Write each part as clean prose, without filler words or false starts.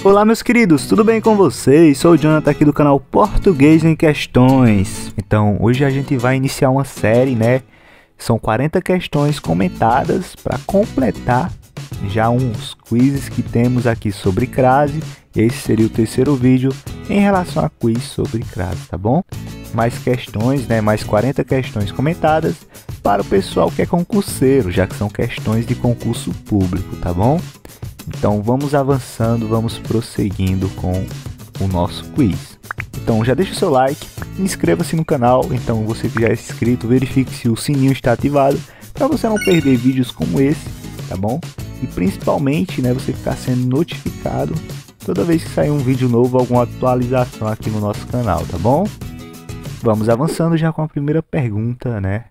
Olá meus queridos, tudo bem com vocês? Sou o Jonathan aqui do canal Português em Questões. Então hoje a gente vai iniciar uma série, né? São 40 questões comentadas para completar já uns quizzes que temos aqui sobre crase. Esse seria o terceiro vídeo em relação a quiz sobre crase, tá bom? Mais questões, né? Mais 40 questões comentadas para o pessoal que é concurseiro, já que são questões de concurso público, tá bom? Então vamos avançando, vamos prosseguindo com o nosso quiz. Então já deixa o seu like, inscreva-se no canal, então você que já é inscrito, verifique se o sininho está ativado para você não perder vídeos como esse, tá bom? E principalmente, né, você ficar sendo notificado toda vez que sair um vídeo novo, alguma atualização aqui no nosso canal, tá bom? Vamos avançando já com a primeira pergunta, né,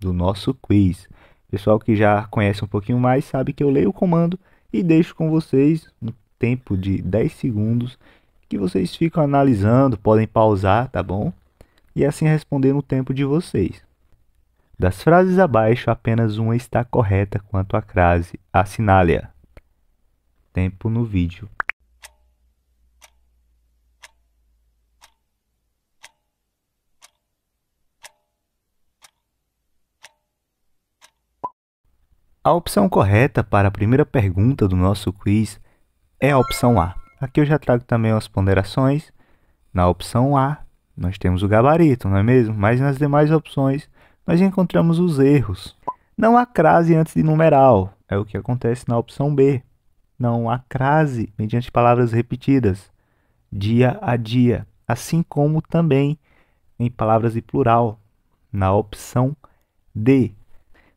do nosso quiz. Pessoal que já conhece um pouquinho mais sabe que eu leio o comando e deixo com vocês um tempo de 10 segundos que vocês ficam analisando, podem pausar, tá bom? E assim responder no tempo de vocês. Das frases abaixo, apenas uma está correta quanto à crase. Assinale-a. Tempo no vídeo. A opção correta para a primeira pergunta do nosso quiz é a opção A. Aqui eu já trago também as ponderações. Na opção A, nós temos o gabarito, não é mesmo? Mas nas demais opções, nós encontramos os erros. Não há crase antes de numeral, é o que acontece na opção B. Não há crase mediante palavras repetidas, dia a dia, assim como também em palavras de plural, na opção D.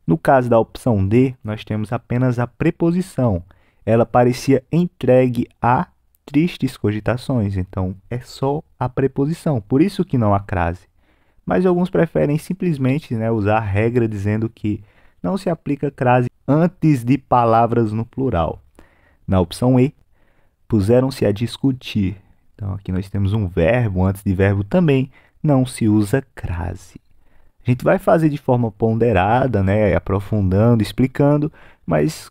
No caso da opção D, nós temos apenas a preposição. Ela parecia entregue a tristes cogitações, então é só a preposição, por isso que não há crase. Mas alguns preferem simplesmente, né, usar a regra dizendo que não se aplica crase antes de palavras no plural. Na opção E, puseram-se a discutir. Então aqui nós temos um verbo, antes de verbo também não se usa crase. A gente vai fazer de forma ponderada, né, aprofundando, explicando, mas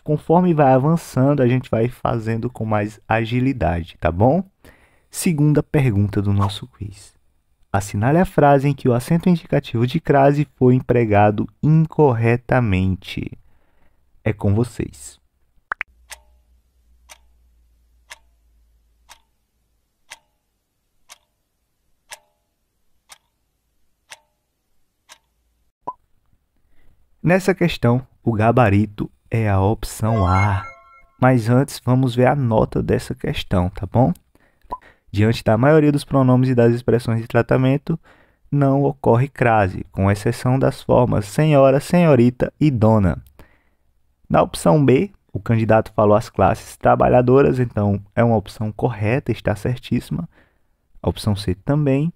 conforme vai avançando, a gente vai fazendo com mais agilidade, tá bom? Segunda pergunta do nosso quiz. Assinale a frase em que o acento indicativo de crase foi empregado incorretamente. É com vocês. Nessa questão, o gabarito é a opção A. Mas antes, vamos ver a nota dessa questão, tá bom? Diante da maioria dos pronomes e das expressões de tratamento, não ocorre crase, com exceção das formas senhora, senhorita e dona. Na opção B, o candidato falou as classes trabalhadoras, então é uma opção correta, está certíssima. A opção C também.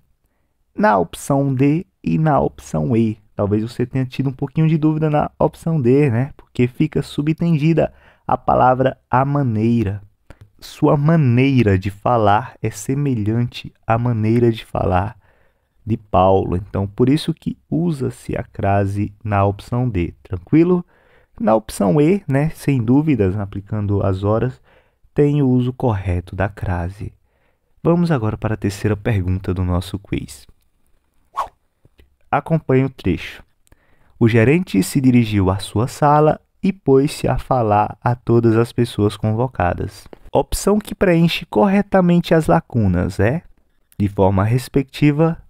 Na opção D e na opção E, talvez você tenha tido um pouquinho de dúvida na opção D, né? Porque fica subentendida a palavra a maneira. Sua maneira de falar é semelhante à maneira de falar de Paulo. Então, por isso que usa-se a crase na opção D. Tranquilo? Na opção E, né? Sem dúvidas, aplicando as horas, tem o uso correto da crase. Vamos agora para a terceira pergunta do nosso quiz. Acompanhe o trecho. O gerente se dirigiu à sua sala e pôs-se a falar a todas as pessoas convocadas. Opção que preenche corretamente as lacunas é, de forma respectiva,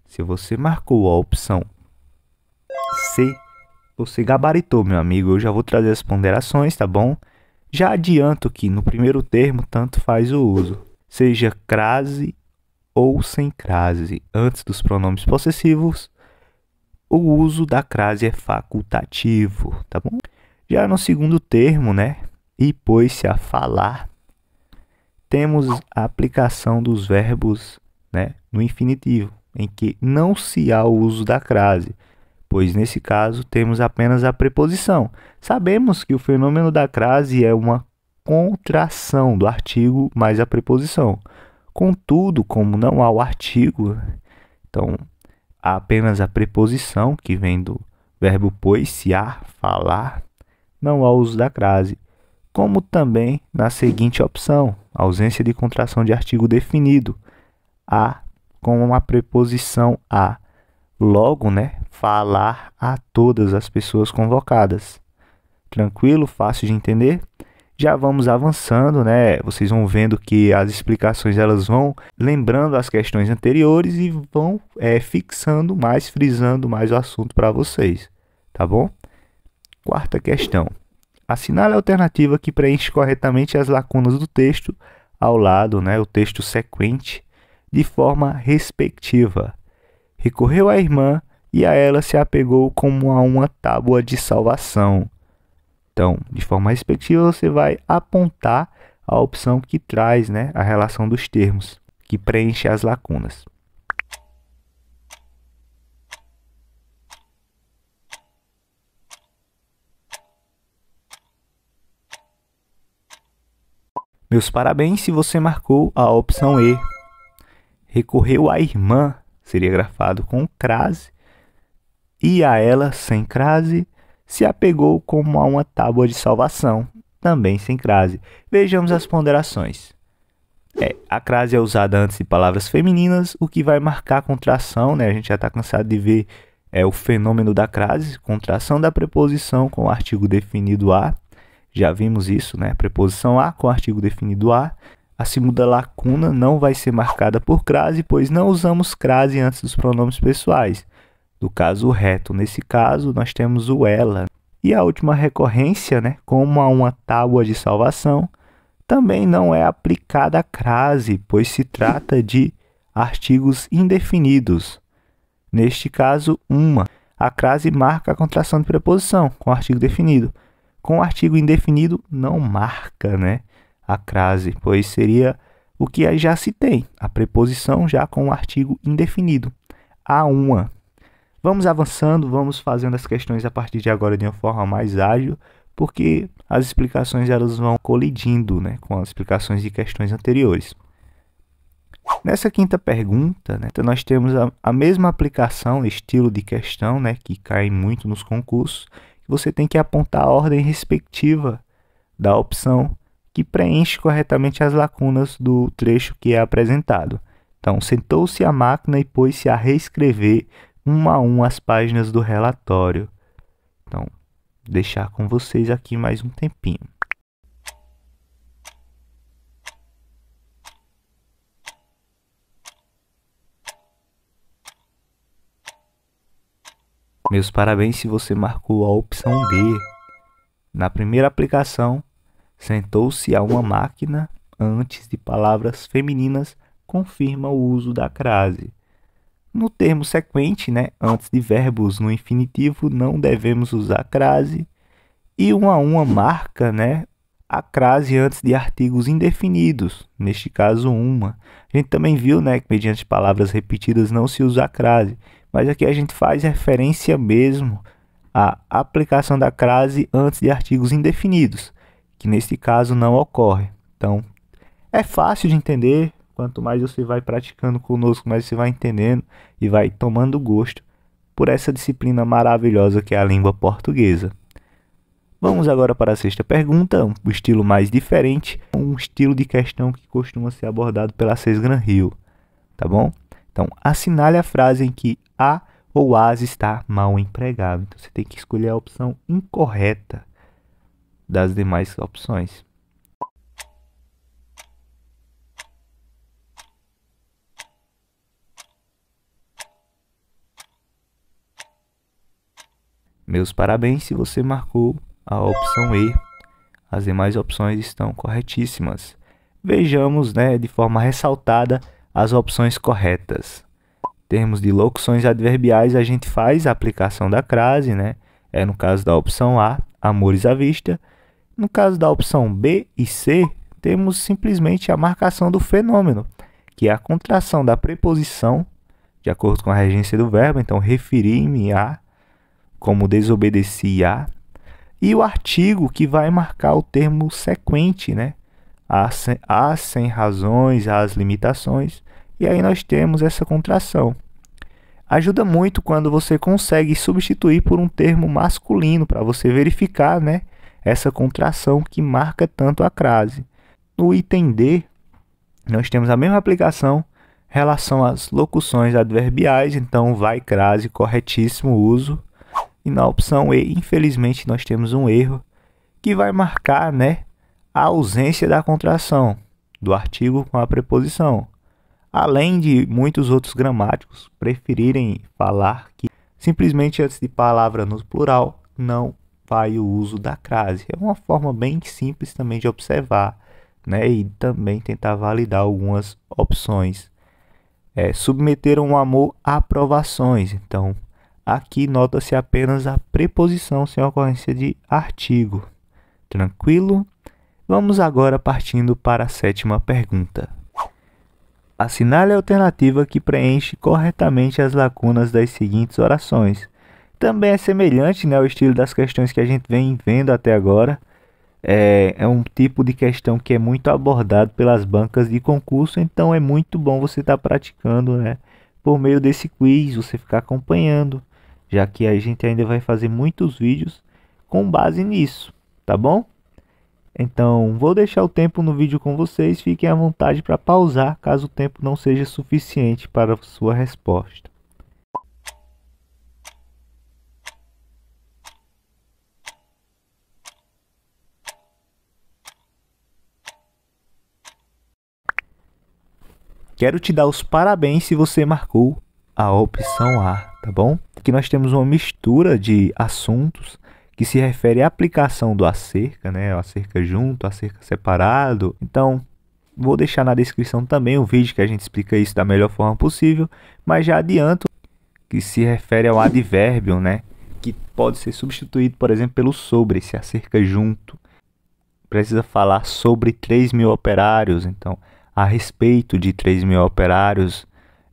se você marcou a opção C, você gabaritou, meu amigo. Eu já vou trazer as ponderações, tá bom? Já adianto que no primeiro termo tanto faz o uso, seja crase ou sem crase. Antes dos pronomes possessivos, o uso da crase é facultativo, tá bom? Já no segundo termo, né, e pôs-se a falar, temos a aplicação dos verbos, né, no infinitivo, em que não se há o uso da crase, pois nesse caso temos apenas a preposição. Sabemos que o fenômeno da crase é uma contração do artigo mais a preposição. Contudo, como não há o artigo, Então, há apenas a preposição, que vem do verbo pôr-se-á, falar, não há uso da crase. Como também na seguinte opção, ausência de contração de artigo definido, a com a preposição a. Logo, né, falar a todas as pessoas convocadas. Tranquilo? Fácil de entender? Já vamos avançando, né? Vocês vão vendo que as explicações elas vão lembrando as questões anteriores e vão fixando mais, frisando mais o assunto para vocês, tá bom? Quarta questão. Assinale a alternativa que preenche corretamente as lacunas do texto ao lado, né, o texto sequente, de forma respectiva. Recorreu à irmã e a ela se apegou como a uma tábua de salvação. Então, de forma respectiva, você vai apontar a opção que traz, né, a relação dos termos, que preenche as lacunas. Meus parabéns se você marcou a opção E. Recorreu à irmã, seria grafado com crase, e a ela, sem crase, se apegou como a uma tábua de salvação, também sem crase. Vejamos as ponderações. A crase é usada antes de palavras femininas, o que vai marcar a contração, né? A gente já está cansado de ver o fenômeno da crase, contração da preposição com o artigo definido a. Já vimos isso, né? Preposição a com o artigo definido a. A segunda lacuna não vai ser marcada por crase, pois não usamos crase antes dos pronomes pessoais. Do caso reto, nesse caso, nós temos o ela. E a última recorrência, né, como a uma tábua de salvação, também não é aplicada a crase, pois se trata de artigos indefinidos. Neste caso, uma. A crase marca a contração de preposição com o artigo definido. Com o artigo indefinido, não marca, né, a crase, pois seria o que já se tem, a preposição já com o artigo indefinido. A uma. Vamos avançando, vamos fazendo as questões a partir de agora de uma forma mais ágil, porque as explicações elas vão colidindo, né, com as explicações de questões anteriores. Nessa quinta pergunta, né, nós temos a mesma aplicação, estilo de questão, né, que cai muito nos concursos. Você tem que apontar a ordem respectiva da opção que preenche corretamente as lacunas do trecho que é apresentado. Então, sentou-se à máquina e pôs-se a reescrever uma a uma as páginas do relatório. Então, deixar com vocês aqui mais um tempinho. Meus parabéns se você marcou a opção B. Na primeira aplicação, sentou-se a uma máquina antes de palavras femininas confirma o uso da crase. No termo sequente, né, antes de verbos no infinitivo, não devemos usar crase. E uma a uma marca, né, a crase antes de artigos indefinidos, neste caso uma. A gente também viu, né, que mediante palavras repetidas não se usa a crase, mas aqui a gente faz referência mesmo à aplicação da crase antes de artigos indefinidos, que neste caso não ocorre. Então, é fácil de entender. Quanto mais você vai praticando conosco, mais você vai entendendo e vai tomando gosto por essa disciplina maravilhosa que é a língua portuguesa. Vamos agora para a sexta pergunta, um estilo mais diferente, um estilo de questão que costuma ser abordado pela Sesgran Rio, tá bom? Então, assinale a frase em que a ou as está mal empregado. Então, você tem que escolher a opção incorreta das demais opções. Meus parabéns se você marcou a opção E. As demais opções estão corretíssimas. Vejamos, né, de forma ressaltada as opções corretas. Em termos de locuções adverbiais, a gente faz a aplicação da crase, né? No caso da opção A, amores à vista. No caso da opção B e C, temos simplesmente a marcação do fenômeno, que é a contração da preposição, de acordo com a regência do verbo. Então, referi-me a, como desobedeci a, e o artigo que vai marcar o termo sequente, né? As sem razões, as limitações, e aí nós temos essa contração. Ajuda muito quando você consegue substituir por um termo masculino para você verificar, né, essa contração que marca tanto a crase. No item D, nós temos a mesma aplicação em relação às locuções adverbiais, então vai crase, corretíssimo uso. E na opção E, infelizmente, nós temos um erro que vai marcar, né, a ausência da contração do artigo com a preposição. Além de muitos outros gramáticos preferirem falar que simplesmente antes de palavra no plural não vai o uso da crase. É uma forma bem simples também de observar, né? E também tentar validar algumas opções. Submeter um amor a aprovações. Então, aqui nota-se apenas a preposição sem ocorrência de artigo. Tranquilo? Vamos agora partindo para a sétima pergunta. Assinale a alternativa que preenche corretamente as lacunas das seguintes orações. Também é semelhante, né, ao estilo das questões que a gente vem vendo até agora. É um tipo de questão que é muito abordado pelas bancas de concurso, então é muito bom você estar praticando, né, por meio desse quiz, você ficar acompanhando, já que a gente ainda vai fazer muitos vídeos com base nisso, tá bom? Então, vou deixar o tempo no vídeo com vocês, fiquem à vontade para pausar caso o tempo não seja suficiente para a sua resposta. Quero te dar os parabéns se você marcou a opção A, tá bom? Aqui nós temos uma mistura de assuntos que se refere à aplicação do acerca, né? O acerca junto, acerca separado. Então, vou deixar na descrição também o vídeo que a gente explica isso da melhor forma possível, mas já adianto que se refere ao advérbio, né? Que pode ser substituído, por exemplo, pelo sobre, esse acerca junto. Precisa falar sobre 3.000 operários, então, a respeito de 3.000 operários,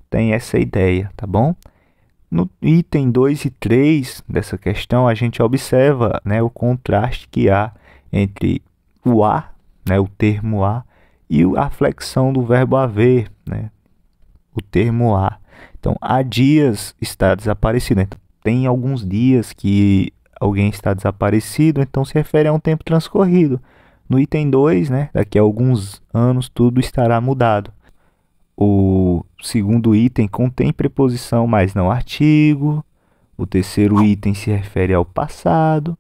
tem essa ideia, tá bom? No item 2 e 3 dessa questão, a gente observa, né, o contraste que há entre o a, né, o termo a, e a flexão do verbo haver, né, o termo a. Então, há dias está desaparecido. Então, tem alguns dias que alguém está desaparecido, então se refere a um tempo transcorrido. No item 2, né, daqui a alguns anos, tudo estará mudado. O segundo item contém preposição, mas não artigo. O terceiro item se refere ao passado.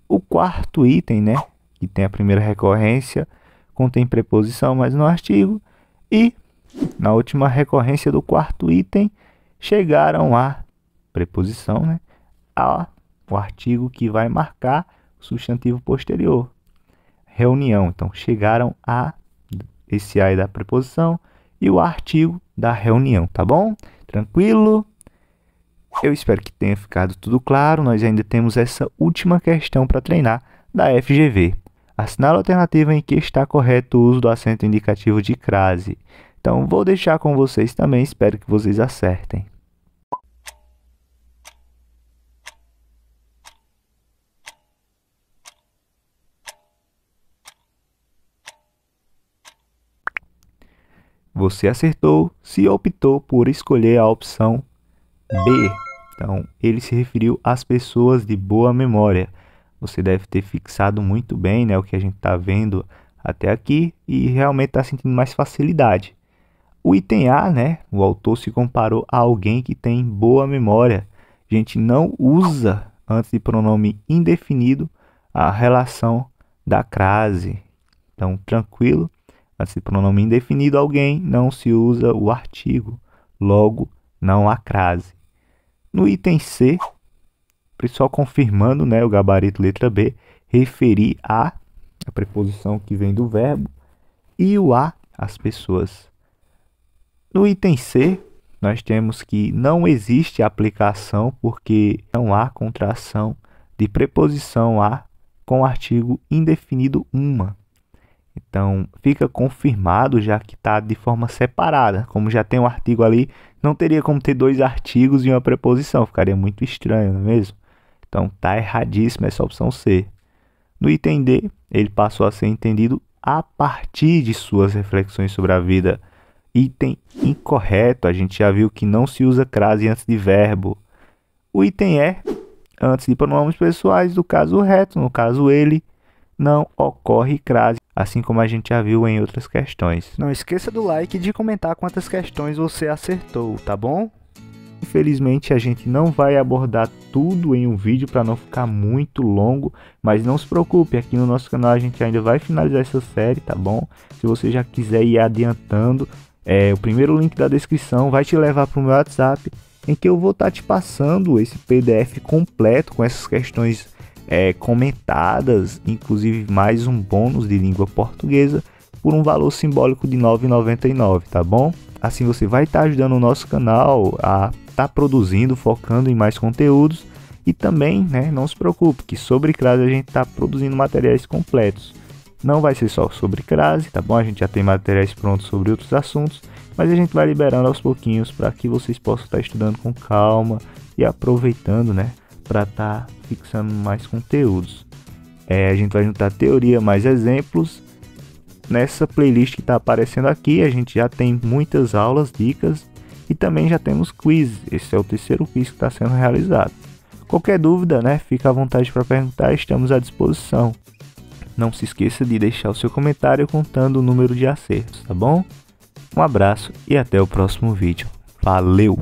O quarto item, né, que tem a primeira recorrência, contém preposição, mas não artigo. E na última recorrência do quarto item, chegaram a preposição, né, o artigo que vai marcar o substantivo posterior. Reunião. Então, chegaram a esse a da preposição e o artigo da reunião, tá bom? Tranquilo? Eu espero que tenha ficado tudo claro. Nós ainda temos essa última questão para treinar da FGV. Assinale a alternativa em que está correto o uso do acento indicativo de crase. Então, vou deixar com vocês também, espero que vocês acertem. Você acertou se optou por escolher a opção B. Então, ele se referiu às pessoas de boa memória. Você deve ter fixado muito bem, né, o que a gente está vendo até aqui e realmente está sentindo mais facilidade. O item A, né, o autor se comparou a alguém que tem boa memória. A gente não usa, antes de pronome indefinido, a relação da crase. Então, tranquilo. Antes de pronome indefinido, alguém, não se usa o artigo, logo não há crase. No item C, só confirmando, né, o gabarito letra B, referir a preposição que vem do verbo, e o a, as pessoas. No item C, nós temos que não existe aplicação porque não há contração de preposição a com artigo indefinido uma. Então, fica confirmado, já que está de forma separada. Como já tem um artigo ali, não teria como ter dois artigos e uma preposição. Ficaria muito estranho, não é mesmo? Então, está erradíssima essa opção C. No item D, ele passou a ser entendido a partir de suas reflexões sobre a vida Item incorreto, a gente já viu que não se usa crase antes de verbo. O item é antes de pronomes pessoais do caso reto, no caso ele, não ocorre crase, assim como a gente já viu em outras questões. Não esqueça do like e de comentar quantas questões você acertou, tá bom? Infelizmente a gente não vai abordar tudo em um vídeo para não ficar muito longo, mas não se preocupe, aqui no nosso canal a gente ainda vai finalizar essa série, tá bom? Se você já quiser ir adiantando, o primeiro link da descrição vai te levar para o meu WhatsApp, em que eu vou estar te passando esse PDF completo com essas questões comentadas, inclusive mais um bônus de língua portuguesa por um valor simbólico de R$ 9,99, tá bom? Assim você vai estar ajudando o nosso canal a estar produzindo, focando em mais conteúdos e também, não se preocupe que sobre crase a gente está produzindo materiais completos. Não vai ser só sobre crase, tá bom? A gente já tem materiais prontos sobre outros assuntos, mas a gente vai liberando aos pouquinhos para que vocês possam estar estudando com calma e aproveitando, para estar fixando mais conteúdos. A gente vai juntar teoria mais exemplos. Nessa playlist que está aparecendo aqui, a gente já tem muitas aulas, dicas e também já temos quiz. Esse é o terceiro quiz que está sendo realizado. Qualquer dúvida, fica à vontade para perguntar, estamos à disposição. Não se esqueça de deixar o seu comentário contando o número de acertos, tá bom? Um abraço e até o próximo vídeo. Valeu!